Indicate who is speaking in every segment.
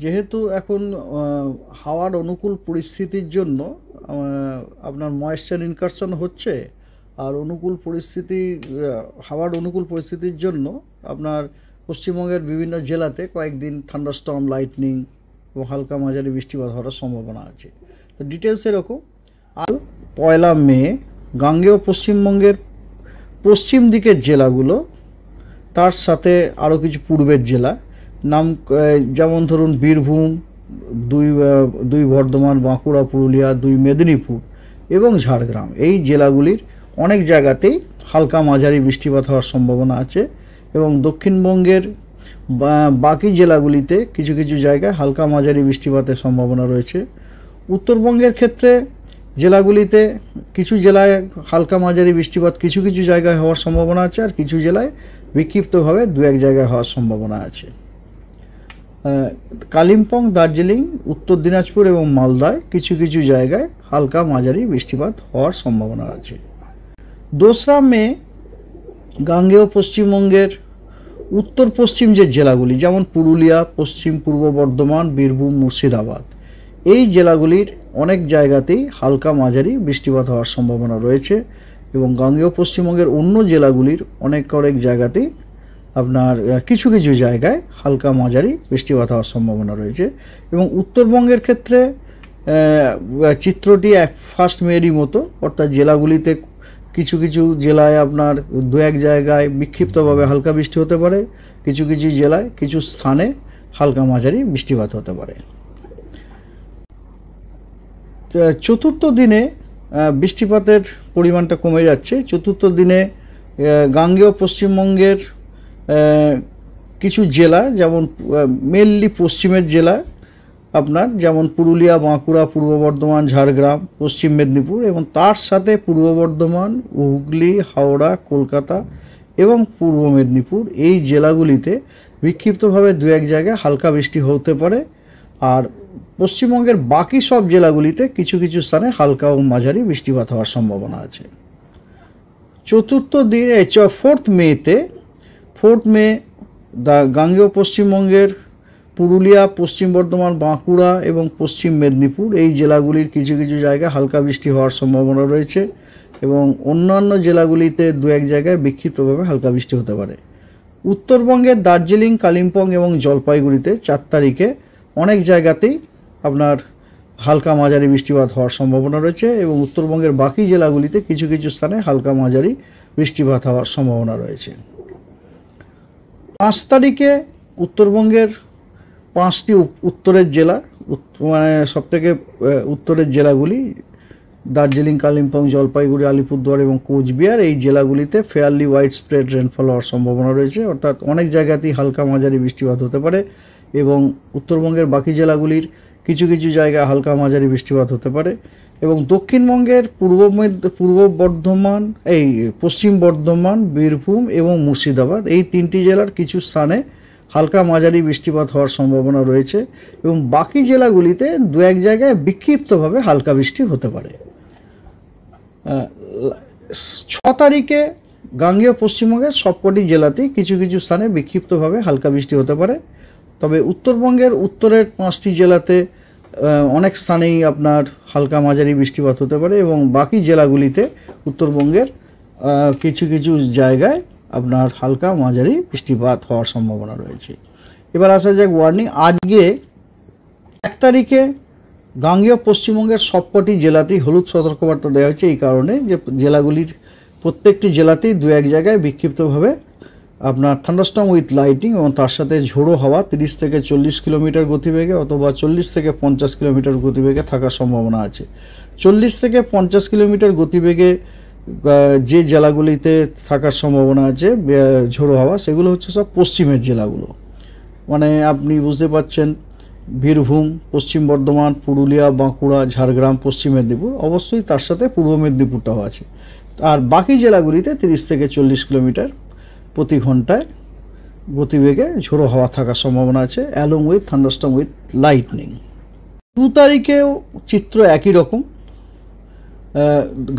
Speaker 1: যেহেতু এখন হাওয়ার অনুকূল পরিস্থিতির জন্য আপনার ময়েশ্চার ইনকারশন হচ্ছে, আর অনুকূল পরিস্থিতি হাওয়ার অনুকূল পরিস্থিতির জন্য আপনার পশ্চিমবঙ্গের বিভিন্ন জেলাতে কয়েকদিন থান্ডারস্টর্ম, লাইটনিং এবং হালকা মাঝারি বৃষ্টিপাত হওয়ার সম্ভাবনা আছে। তো ডিটেলস এরকম। আর 1 মে গাঙ্গেয় পশ্চিমবঙ্গের পশ্চিম দিকের জেলাগুলো, তার সাথে আরও কিছু পূর্বের জেলা নাম, যেমন ধরুন বীরভূম, দুই বর্ধমান, বাঁকুড়া, পুরুলিয়া, 2 মেদিনীপুর এবং ঝাড়গ্রাম, এই জেলাগুলির অনেক জায়গাতেই হালকা মাঝারি বৃষ্টিপাত হওয়ার সম্ভাবনা আছে। এবং দক্ষিণবঙ্গের বাকি জেলাগুলিতে কিছু কিছু জায়গায় হালকা মাঝারি বৃষ্টিপাতের সম্ভাবনা রয়েছে। উত্তরবঙ্গের ক্ষেত্রে জেলাগুলিতে কিছু জেলায় হালকা মাঝারি বৃষ্টিপাত কিছু কিছু জায়গায় হওয়ার সম্ভাবনা আছে, আর কিছু জেলায় বিক্ষিপ্তভাবে 2-1 জায়গায় হওয়ার সম্ভাবনা আছে। কালিম্পং, দার্জিলিং, উত্তর দিনাজপুর এবং মালদায় কিছু কিছু জায়গায় হালকা মাঝারি বৃষ্টিপাত হওয়ার সম্ভাবনা আছে। 2রা মে গাঙ্গেয় পশ্চিমবঙ্গের উত্তর পশ্চিম যে জেলাগুলি, যেমন পুরুলিয়া, পশ্চিম পূর্ব বর্ধমান, বীরভূম, মুর্শিদাবাদ, এই জেলাগুলির অনেক জায়গাতেই হালকা মাঝারি বৃষ্টিপাত হওয়ার সম্ভাবনা রয়েছে। এবং গাঙ্গেয় পশ্চিমবঙ্গের অন্য জেলাগুলির অনেক জায়গাতেই আপনার কিছু কিছু জায়গায় হালকা মাঝারি বৃষ্টিপাত হওয়ার সম্ভাবনা রয়েছে। এবং উত্তরবঙ্গের ক্ষেত্রে চিত্রটি 1 মেরই মতো, অর্থাৎ জেলাগুলিতে কিছু কিছু জেলায় আপনার 2-1 জায়গায় বিক্ষিপ্তভাবে হালকা বৃষ্টি হতে পারে, কিছু কিছু জেলায় কিছু স্থানে হালকা মাঝারি বৃষ্টিপাত হতে পারে। 4র্থ দিনে বৃষ্টিপাতের পরিমাণটা কমে যাচ্ছে। 4র্থ দিনে গাঙ্গেয় পশ্চিমবঙ্গের কিছু জেলা, যেমন মেনলি পশ্চিমের জেলা আপনার, যেমন পুরুলিয়া, বাঁকুড়া, পূর্ব বর্ধমান, ঝাড়গ্রাম, পশ্চিম মেদিনীপুর এবং তার সাথে পূর্ব বর্ধমান, হুগলি, হাওড়া, কলকাতা এবং পূর্ব মেদিনীপুর, এই জেলাগুলিতে বিক্ষিপ্তভাবে 2-1 জায়গায় হালকা বৃষ্টি হতে পারে। আর পশ্চিমবঙ্গের বাকি সব জেলাগুলিতে কিছু কিছু স্থানে হালকা ও মাঝারি বৃষ্টিপাত হওয়ার সম্ভাবনা আছে। 4th মেতে 4th মে গাঙ্গেয় পশ্চিমবঙ্গের পুরুলিয়া, পশ্চিম বর্ধমান, বাঁকুড়া এবং পশ্চিম মেদিনীপুর, এই জেলাগুলির কিছু কিছু জায়গায় হালকা বৃষ্টি হওয়ার সম্ভাবনা রয়েছে। এবং অন্যান্য জেলাগুলিতে 2-1 জায়গায় বিক্ষিপ্তভাবে হালকা বৃষ্টি হতে পারে। উত্তরবঙ্গের দার্জিলিং, কালিম্পং এবং জলপাইগুড়িতে 4 তারিখে অনেক জায়গাতেই আপনার হালকা মাঝারি বৃষ্টিপাত হওয়ার সম্ভাবনা রয়েছে। এবং উত্তরবঙ্গের বাকি জেলাগুলিতে কিছু কিছু স্থানে হালকা মাঝারি বৃষ্টিপাত হওয়ার সম্ভাবনা রয়েছে। 5 তারিখে উত্তরবঙ্গের 5টি উত্তরের জেলা, মানে সবথেকে উত্তরের জেলাগুলি দার্জিলিং, কালিম্পং, জলপাইগুড়ি, আলিপুরদুয়ার এবং কোচবিহার, এই জেলাগুলিতে ফেয়ারলি ওয়াইড স্প্রেড রেনফল হওয়ার সম্ভাবনা রয়েছে, অর্থাৎ অনেক জায়গাতেই হালকা মাঝারি বৃষ্টিপাত হতে পারে। এবং উত্তরবঙ্গের বাকি জেলাগুলির কিছু কিছু জায়গায় হালকা মাঝারি বৃষ্টিপাত হতে পারে। এবং দক্ষিণবঙ্গের পশ্চিম বর্ধমান, বীরভূম এবং মুর্শিদাবাদ, এই 3টি জেলার কিছু স্থানে হালকা মাঝারি বৃষ্টিপাত হওয়ার সম্ভাবনা রয়েছে। এবং বাকি জেলাগুলিতে 2-1 জায়গায় বিক্ষিপ্তভাবে হালকা বৃষ্টি হতে পারে। 6 তারিখে গাঙ্গেয় পশ্চিমবঙ্গের সবকটি জেলাতেই কিছু কিছু স্থানে বিক্ষিপ্তভাবে হালকা বৃষ্টি হতে পারে। তবে উত্তরবঙ্গের উত্তরের 5টি জেলাতে অনেক স্থানেই আপনার হালকা মাঝারি বৃষ্টিপাত হতে পারে। এবং বাকি জেলাগুলিতে উত্তরবঙ্গের কিছু কিছু জায়গায় আপনার হালকা মাঝারি বৃষ্টিপাত হওয়ার সম্ভাবনা রয়েছে। এবার আসা যাক ওয়ার্নিং। আজকে 1 তারিখে গাঙ্গেয় পশ্চিমবঙ্গের সবকটি জেলাতেই হলুদ সতর্কবার্তা দেওয়া হয়েছে, এই কারণে যে জেলাগুলির প্রত্যেকটি জেলাতেই 2-1 জায়গায় বিক্ষিপ্তভাবে আপনার থান্ডারস্টর্ম উইথ লাইটনিং এবং তার সাথে ঝোড়ো হাওয়া 30 থেকে 40 কিলোমিটার গতিবেগে অথবা 40 থেকে 50 কিলোমিটার গতিবেগে থাকার সম্ভাবনা আছে। 40 থেকে 50 কিলোমিটার গতিবেগে যে জেলাগুলিতে থাকার সম্ভাবনা আছে ঝোড়ো হাওয়া, সেগুলো হচ্ছে সব পশ্চিমের জেলাগুলো, মানে আপনি বুঝতে পারছেন, বীরভূম, পশ্চিম বর্ধমান, পুরুলিয়া, বাঁকুড়া, ঝাড়গ্রাম, পশ্চিম মেদিনীপুর, অবশ্যই তার সাথে পূর্ব মেদিনীপুরটাও আছে। আর বাকি জেলাগুলিতে 30 থেকে 40 কিলোমিটার প্রতি ঘন্টায় গতিবেগে ঝোড়ো হাওয়া থাকার সম্ভাবনা আছে, along with thunderstorm with lightning. 2 তারিখেও চিত্র একই রকম।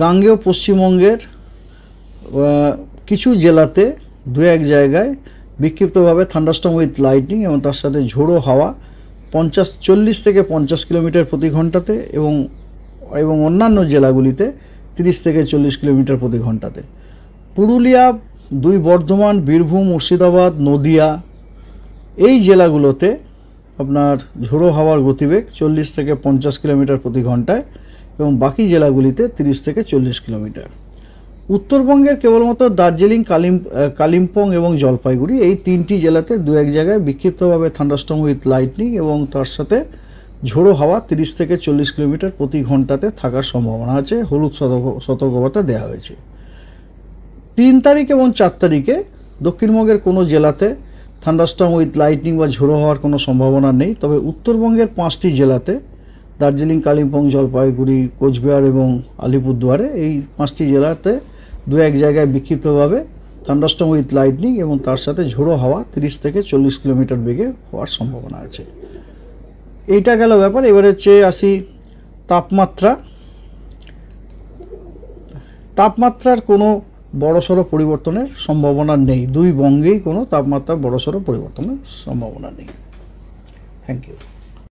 Speaker 1: গাঙ্গেয় পশ্চিমবঙ্গের কিছু জেলাতে 2-1 জায়গায় বিক্ষিপ্তভাবে থান্ডারস্টর্ম উইথ লাইটনিং এবং তার সাথে ঝোড়ো হাওয়া 40 থেকে 50 কিলোমিটার প্রতি ঘন্টাতে এবং অন্যান্য জেলাগুলিতে 30 থেকে 40 কিলোমিটার প্রতি ঘন্টাতে। পুরুলিয়া, 2 বর্ধমান, বীরভূম, মুর্শিদাবাদ, নদিয়া এই জেলাগুলোতে আপনার ঝোড়ো হাওয়ার গতিবেগ 40 থেকে 50 কিলোমিটার প্রতি ঘন্টায় এবং বাকি জেলাগুলিতে 30 থেকে 40 কিলোমিটার। উত্তরবঙ্গের কেবলমাত্র দার্জিলিং, কালিম্পং এবং জলপাইগুড়ি এই 3টি জেলাতে 2-1 জায়গায় বিক্ষিপ্তভাবে থান্ডারস্টর্ম উইথ লাইটনিং এবং তার সাথে ঝোড়ো হাওয়া 30 থেকে 40 কিলোমিটার প্রতি ঘন্টাতে থাকার সম্ভাবনা আছে। হলুদ সতর্কবার্তা দেওয়া হয়েছে। 3 তারিখ এবং 4 তারিখে দক্ষিণবঙ্গের কোনো জেলাতে থান্ডারস্টর্ম উইথ লাইটনিং বা ঝোড়ো হওয়ার কোনো সম্ভাবনা নেই। তবে উত্তরবঙ্গের 5টি জেলাতে দার্জিলিং, কালিম্পং, জলপাইগুড়ি, কোচবিহার এবং আলিপুরদুয়ারে এই 5টি জেলাতে 2-1 জায়গায় বিক্ষিপ্তভাবে থান্ডারস্টর্ম উইথ লাইটনিং এবং তার সাথে ঝোড়ো হাওয়া 30 থেকে 40 কিলোমিটার বেগে হওয়ার সম্ভাবনা আছে। এইটা গেল ব্যাপার। এবারে চেয়ে আসি তাপমাত্রা। তাপমাত্রার কোনো বড়সড় পরিবর্তনের সম্ভাবনা নেই। 2 বঙ্গেই কোনো তাপমাত্রার বড়সড় পরিবর্তনের সম্ভাবনা নেই। Thank you.